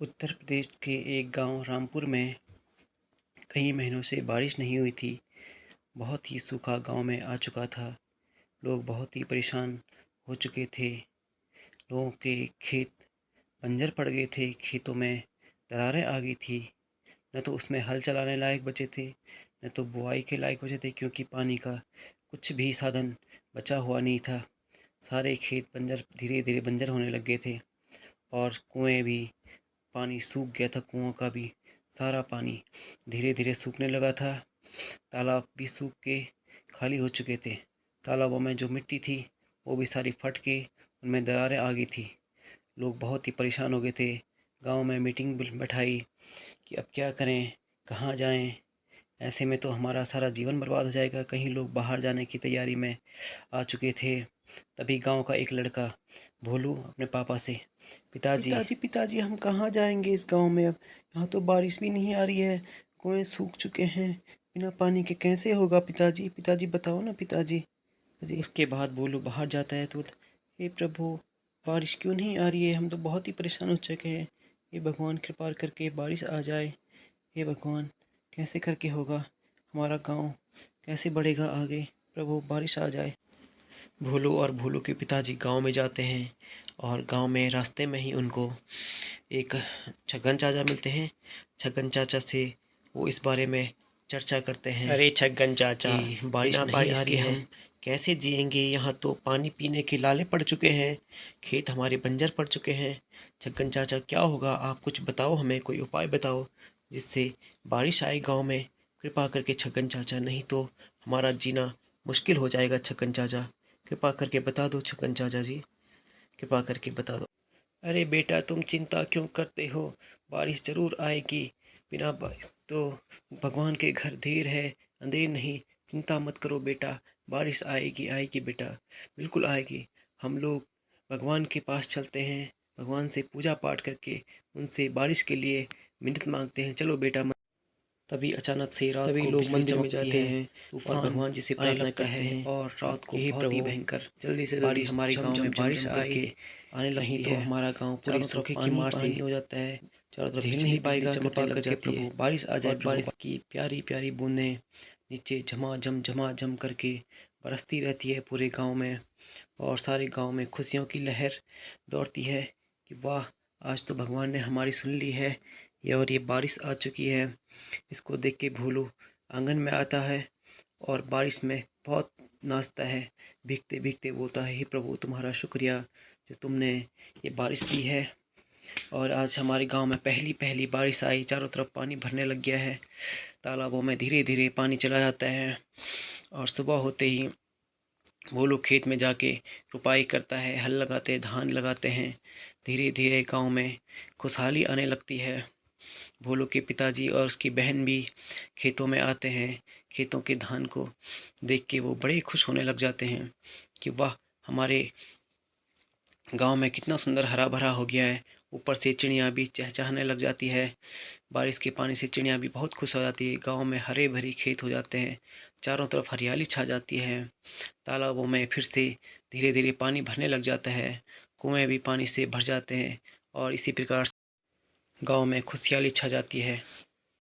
उत्तर प्रदेश के एक गांव रामपुर में कई महीनों से बारिश नहीं हुई थी। बहुत ही सूखा गांव में आ चुका था। लोग बहुत ही परेशान हो चुके थे। लोगों के खेत बंजर पड़ गए थे, खेतों में दरारें आ गई थी। न तो उसमें हल चलाने लायक बचे थे, न तो बुआई के लायक बचे थे, क्योंकि पानी का कुछ भी साधन बचा हुआ नहीं था। सारे खेत बंजर धीरे धीरे बंजर होने लग गए थे और कुएं भी, पानी सूख गया था। कुओं का भी सारा पानी धीरे धीरे सूखने लगा था। तालाब भी सूख के खाली हो चुके थे। तालाबों में जो मिट्टी थी वो भी सारी फट के उनमें दरारें आ गई थी। लोग बहुत ही परेशान हो गए थे। गांव में मीटिंग बैठाई कि अब क्या करें, कहाँ जाएं। ऐसे में तो हमारा सारा जीवन बर्बाद हो जाएगा। कहीं लोग बाहर जाने की तैयारी में आ चुके थे। तभी गांव का एक लड़का भोलू अपने पापा से, पिताजी पिताजी पिताजी हम कहाँ जाएंगे इस गांव में, अब यहाँ तो बारिश भी नहीं आ रही है, कुएं सूख चुके हैं, बिना पानी के कैसे होगा पिताजी, पिताजी बताओ ना पिताजी। जी। उसके बाद भोलू बाहर जाता है तो हे प्रभु, बारिश क्यों नहीं आ रही है, हम तो बहुत ही परेशान हो चुके हैं। हे भगवान, कृपा करके बारिश आ जाए। हे भगवान, कैसे करके होगा, हमारा गांव कैसे बढ़ेगा आगे, प्रभु बारिश आ जाए। भोलू और भोलू के पिताजी गांव में जाते हैं और गांव में रास्ते में ही उनको एक छगन चाचा मिलते हैं। छगन चाचा से वो इस बारे में चर्चा करते हैं। अरे छगन चाचा, बारिश बिना नहीं बारिश आ रही के है, हम कैसे जिएंगे। यहाँ तो पानी पीने के लाले पड़ चुके हैं, खेत हमारे बंजर पड़ चुके हैं। छगन चाचा क्या होगा, आप कुछ बताओ, हमें कोई उपाय बताओ जिससे बारिश आए गांव में। कृपा करके छगन चाचा, नहीं तो हमारा जीना मुश्किल हो जाएगा। छगन चाचा कृपा करके बता दो। छगन चाचा जी कृपा करके बता दो। अरे बेटा, तुम चिंता क्यों करते हो, बारिश ज़रूर आएगी। बिना बारिश तो भगवान के घर देर है अंधेर नहीं। चिंता मत करो बेटा, बारिश आएगी आएगी बेटा, बिल्कुल आएगी। हम लोग भगवान के पास चलते हैं, भगवान से पूजा पाठ करके उनसे बारिश के लिए मिन्नत मांगते हैं। चलो बेटा। तभी अचानक से रात तभी को लोग बिजली मंदिर में चमकती जाते है हैं, और तूफान भगवान जी से आने प्रार्थना लगता करते है हैं और रात को कि हे बहुत ही प्रभु, भयंकर जल्दी से जल्दी बारिश हमारे झम गांव झम में झम बारिश झम आए। करके आने नहीं लगती तो है। हमारा गांव पूरे चारों तरफ सूखे की पानी मार से पानी हो जाता है, चारों तरफ झेल बिजली नहीं बिजली पाएगा। चमकने कृपा लग करके जाती प्रभु है बारिश आ जाए और प्रभु। बारिश की प्यारी प्यारी बूंदें नीचे झमाझम करके बरसती रहती है पूरे गांव में, और सारे गांव में खुशियों की लहर दौड़ती है कि वाह, आज तो भगवान ने हमारी सुन ली है। और ये बारिश आ चुकी है। इसको देख के भोलू आंगन में आता है और बारिश में बहुत नाचता है। भीगते भीगते बोलता है, हे प्रभु, तुम्हारा शुक्रिया जो तुमने ये बारिश दी है। और आज हमारे गांव में पहली पहली बारिश आई, चारों तरफ पानी भरने लग गया है। तालाबों में धीरे धीरे पानी चला जाता है और सुबह होते ही वो लोग खेत में जाके रुपाई करता है, हल लगाते हैं, धान लगाते हैं। धीरे धीरे गांव में खुशहाली आने लगती है। भोलू के पिताजी और उसकी बहन भी खेतों में आते हैं। खेतों के धान को देख के वो बड़े खुश होने लग जाते हैं कि वाह, हमारे गांव में कितना सुंदर हरा भरा हो गया है। ऊपर से चिड़िया भी चहचहाने लग जाती है। बारिश के पानी से चिड़िया भी बहुत खुश हो जाती है। गांव में हरे भरे खेत हो जाते हैं, चारों तरफ हरियाली छा जाती है। तालाबों में फिर से धीरे धीरे पानी भरने लग जाता है। कुएं भी पानी से भर जाते हैं और इसी प्रकार गांव में खुशहाली छा जाती है।